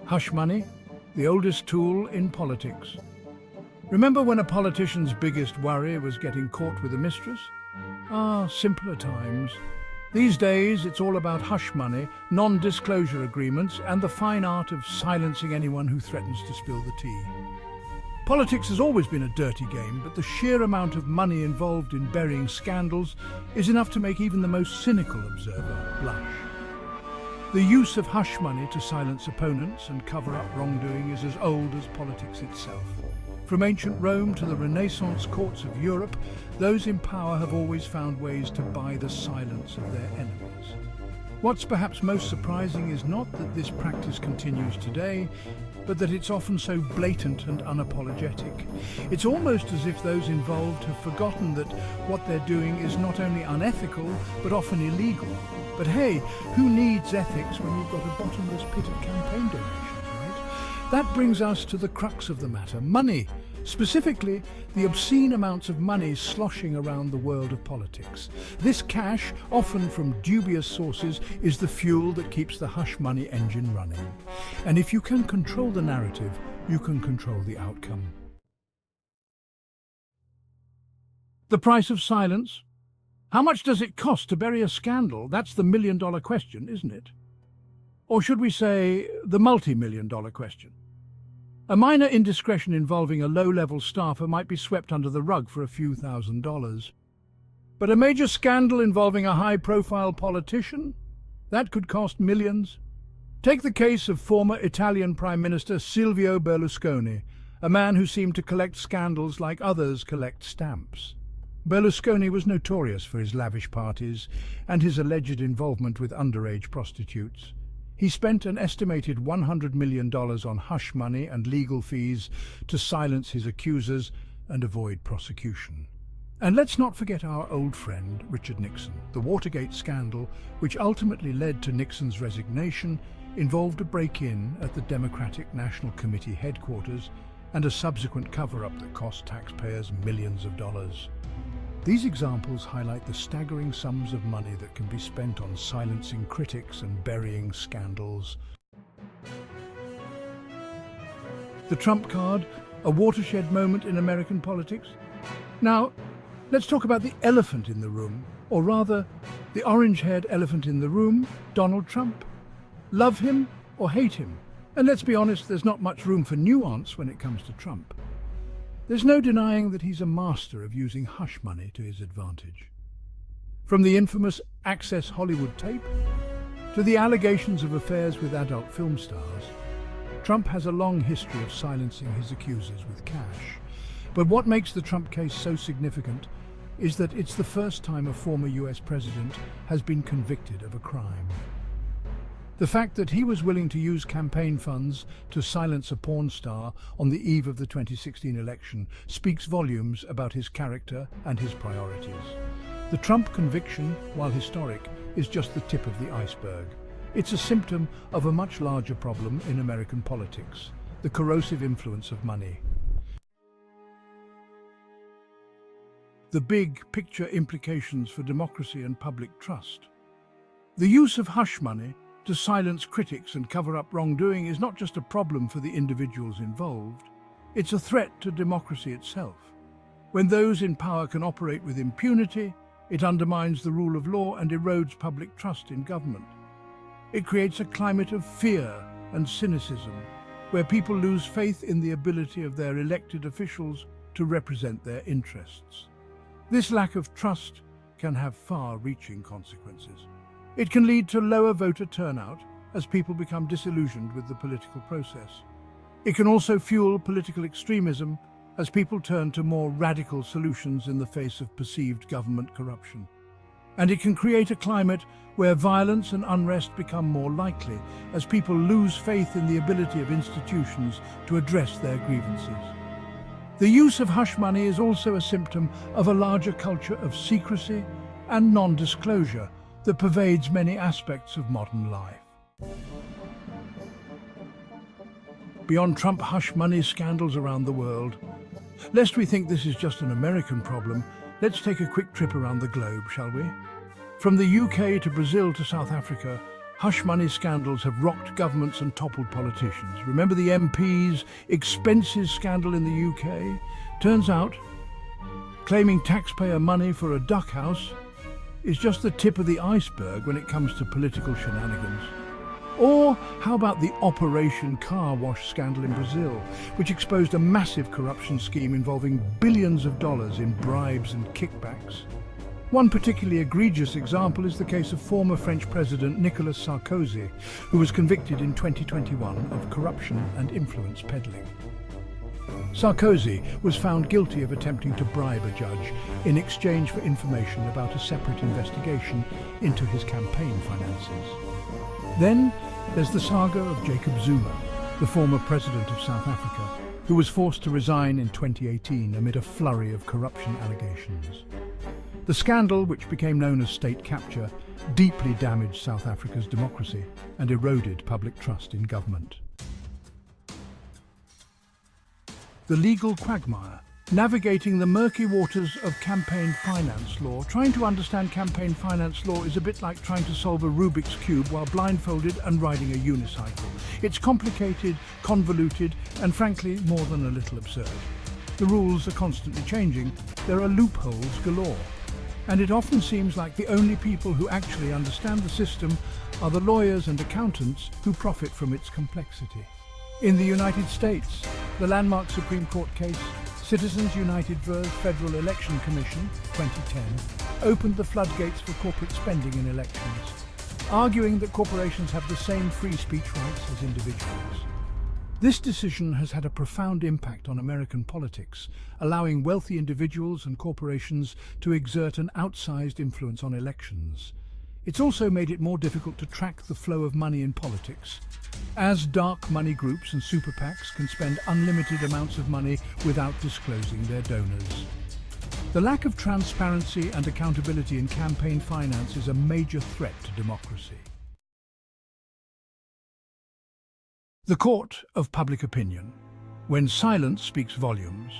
Hush money, the oldest tool in politics. Remember when a politician's biggest worry was getting caught with a mistress? Ah, simpler times. These days, it's all about hush money, non-disclosure agreements, and the fine art of silencing anyone who threatens to spill the tea. Politics has always been a dirty game, but the sheer amount of money involved in burying scandals is enough to make even the most cynical observer blush. The use of hush money to silence opponents and cover up wrongdoing is as old as politics itself. From ancient Rome to the Renaissance courts of Europe, those in power have always found ways to buy the silence of their enemies. What's perhaps most surprising is not that this practice continues today, but that it's often so blatant and unapologetic. It's almost as if those involved have forgotten that what they're doing is not only unethical, but often illegal. But hey, who needs ethics when you've got a bottomless pit of campaign donations, right? That brings us to the crux of the matter, money. Specifically, the obscene amounts of money sloshing around the world of politics. This cash, often from dubious sources, is the fuel that keeps the hush money engine running. And if you can control the narrative, you can control the outcome. The price of silence? How much does it cost to bury a scandal? That's the million-dollar question, isn't it? Or should we say, the multi-million-dollar question? A minor indiscretion involving a low-level staffer might be swept under the rug for a few $1,000s. But a major scandal involving a high-profile politician? That could cost millions. Take the case of former Italian Prime Minister Silvio Berlusconi, a man who seemed to collect scandals like others collect stamps. Berlusconi was notorious for his lavish parties and his alleged involvement with underage prostitutes. He spent an estimated $100 million on hush money and legal fees to silence his accusers and avoid prosecution. And let's not forget our old friend, Richard Nixon. The Watergate scandal, which ultimately led to Nixon's resignation, involved a break-in at the Democratic National Committee headquarters and a subsequent cover-up that cost taxpayers millions of dollars. These examples highlight the staggering sums of money that can be spent on silencing critics and burying scandals. The Trump card, a watershed moment in American politics? Now, let's talk about the elephant in the room, or rather, the orange-haired elephant in the room, Donald Trump. Love him or hate him? And let's be honest, there's not much room for nuance when it comes to Trump. There's no denying that he's a master of using hush money to his advantage. From the infamous Access Hollywood tape to the allegations of affairs with adult film stars, Trump has a long history of silencing his accusers with cash. But what makes the Trump case so significant is that it's the first time a former US president has been convicted of a crime. The fact that he was willing to use campaign funds to silence a porn star on the eve of the 2016 election speaks volumes about his character and his priorities. The Trump conviction, while historic, is just the tip of the iceberg. It's a symptom of a much larger problem in American politics, the corrosive influence of money. The big picture implications for democracy and public trust. The use of hush money to silence critics and cover up wrongdoing is not just a problem for the individuals involved, it's a threat to democracy itself. When those in power can operate with impunity, it undermines the rule of law and erodes public trust in government. It creates a climate of fear and cynicism, where people lose faith in the ability of their elected officials to represent their interests. This lack of trust can have far-reaching consequences. It can lead to lower voter turnout as people become disillusioned with the political process. It can also fuel political extremism as people turn to more radical solutions in the face of perceived government corruption. And it can create a climate where violence and unrest become more likely as people lose faith in the ability of institutions to address their grievances. The use of hush money is also a symptom of a larger culture of secrecy and non-disclosure that pervades many aspects of modern life. Beyond Trump hush money scandals around the world, lest we think this is just an American problem, let's take a quick trip around the globe, shall we? From the UK to Brazil to South Africa, Hush money scandals have rocked governments and toppled politicians. Remember the MP's expenses scandal in the UK? Turns out, claiming taxpayer money for a duck house is just the tip of the iceberg when it comes to political shenanigans. Or how about the Operation Car Wash scandal in Brazil, which exposed a massive corruption scheme involving billions of dollars in bribes and kickbacks? One particularly egregious example is the case of former French President Nicolas Sarkozy, who was convicted in 2021 of corruption and influence peddling. Sarkozy was found guilty of attempting to bribe a judge in exchange for information about a separate investigation into his campaign finances. Then there's the saga of Jacob Zuma, the former president of South Africa, who was forced to resign in 2018 amid a flurry of corruption allegations. The scandal, which became known as state capture, deeply damaged South Africa's democracy and eroded public trust in government. The legal quagmire. Navigating the murky waters of campaign finance law. Trying to understand campaign finance law is a bit like trying to solve a Rubik's Cube while blindfolded and riding a unicycle. It's complicated, convoluted, and frankly, more than a little absurd. The rules are constantly changing. There are loopholes galore. And it often seems like the only people who actually understand the system are the lawyers and accountants who profit from its complexity. In the United States, the landmark Supreme Court case, Citizens United vs. Federal Election Commission, 2010, opened the floodgates for corporate spending in elections, arguing that corporations have the same free speech rights as individuals. This decision has had a profound impact on American politics, allowing wealthy individuals and corporations to exert an outsized influence on elections. It's also made it more difficult to track the flow of money in politics, as dark money groups and super PACs can spend unlimited amounts of money without disclosing their donors. The lack of transparency and accountability in campaign finance is a major threat to democracy. The court of public opinion, when silence speaks volumes.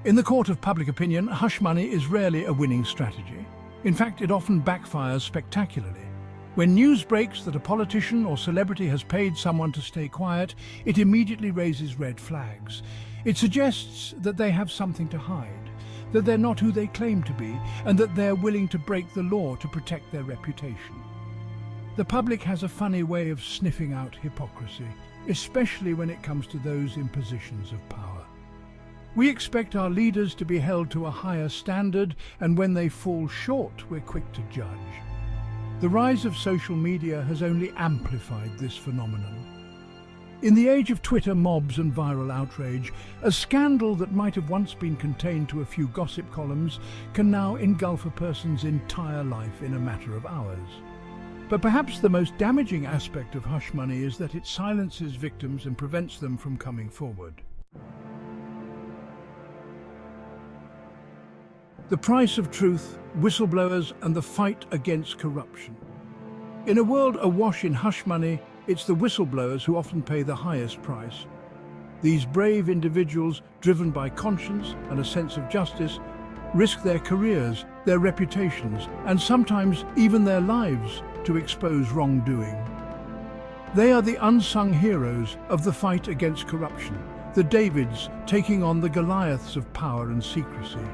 In the court of public opinion, hush money is rarely a winning strategy. In fact, it often backfires spectacularly. When news breaks that a politician or celebrity has paid someone to stay quiet, it immediately raises red flags. It suggests that they have something to hide, that they're not who they claim to be, and that they're willing to break the law to protect their reputation. The public has a funny way of sniffing out hypocrisy, especially when it comes to those in positions of power. We expect our leaders to be held to a higher standard, and when they fall short, we're quick to judge. The rise of social media has only amplified this phenomenon. In the age of Twitter mobs and viral outrage, a scandal that might have once been contained to a few gossip columns can now engulf a person's entire life in a matter of hours. But perhaps the most damaging aspect of hush money is that it silences victims and prevents them from coming forward. The price of truth, whistleblowers, and the fight against corruption. In a world awash in hush money, it's the whistleblowers who often pay the highest price. These brave individuals, driven by conscience and a sense of justice, risk their careers, their reputations, and sometimes even their lives to expose wrongdoing. They are the unsung heroes of the fight against corruption, the Davids taking on the Goliaths of power and secrecy.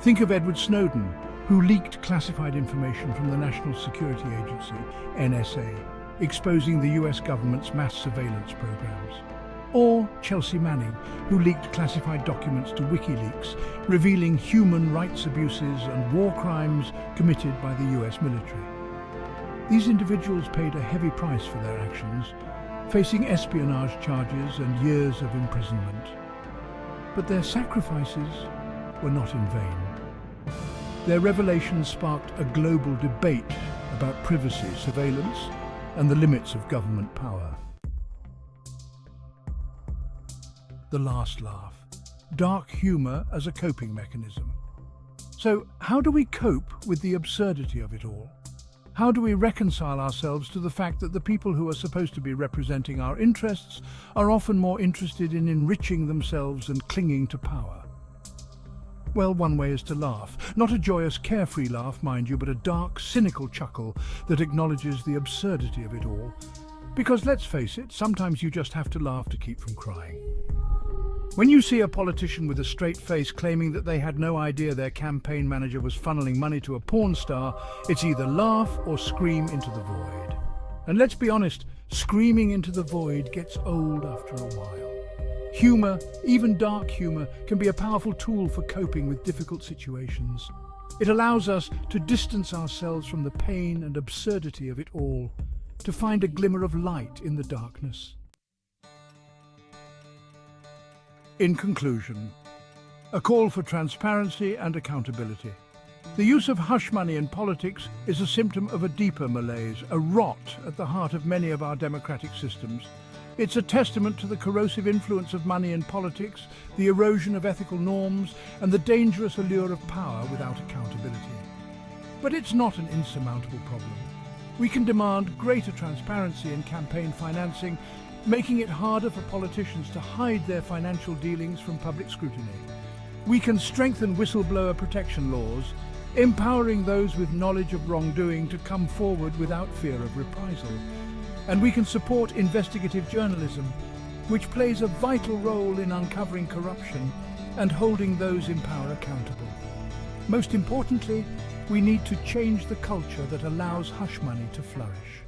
Think of Edward Snowden, who leaked classified information from the National Security Agency, NSA, exposing the US government's mass surveillance programs. Or Chelsea Manning, who leaked classified documents to WikiLeaks, revealing human rights abuses and war crimes committed by the US military. These individuals paid a heavy price for their actions, facing espionage charges and years of imprisonment. But their sacrifices were not in vain. Their revelations sparked a global debate about privacy, surveillance, and the limits of government power. The last laugh. Dark humor as a coping mechanism. So, how do we cope with the absurdity of it all? How do we reconcile ourselves to the fact that the people who are supposed to be representing our interests are often more interested in enriching themselves and clinging to power? Well, one way is to laugh. Not a joyous, carefree laugh, mind you, but a dark, cynical chuckle that acknowledges the absurdity of it all. Because let's face it, sometimes you just have to laugh to keep from crying. When you see a politician with a straight face claiming that they had no idea their campaign manager was funneling money to a porn star, it's either laugh or scream into the void. And let's be honest, screaming into the void gets old after a while. Humour, even dark humour, can be a powerful tool for coping with difficult situations. It allows us to distance ourselves from the pain and absurdity of it all, to find a glimmer of light in the darkness. In conclusion, a call for transparency and accountability. The use of hush money in politics is a symptom of a deeper malaise, a rot at the heart of many of our democratic systems. It's a testament to the corrosive influence of money in politics, the erosion of ethical norms, and the dangerous allure of power without accountability. But it's not an insurmountable problem. We can demand greater transparency in campaign financing, making it harder for politicians to hide their financial dealings from public scrutiny. We can strengthen whistleblower protection laws, empowering those with knowledge of wrongdoing to come forward without fear of reprisal. And we can support investigative journalism, which plays a vital role in uncovering corruption and holding those in power accountable. Most importantly, we need to change the culture that allows hush money to flourish.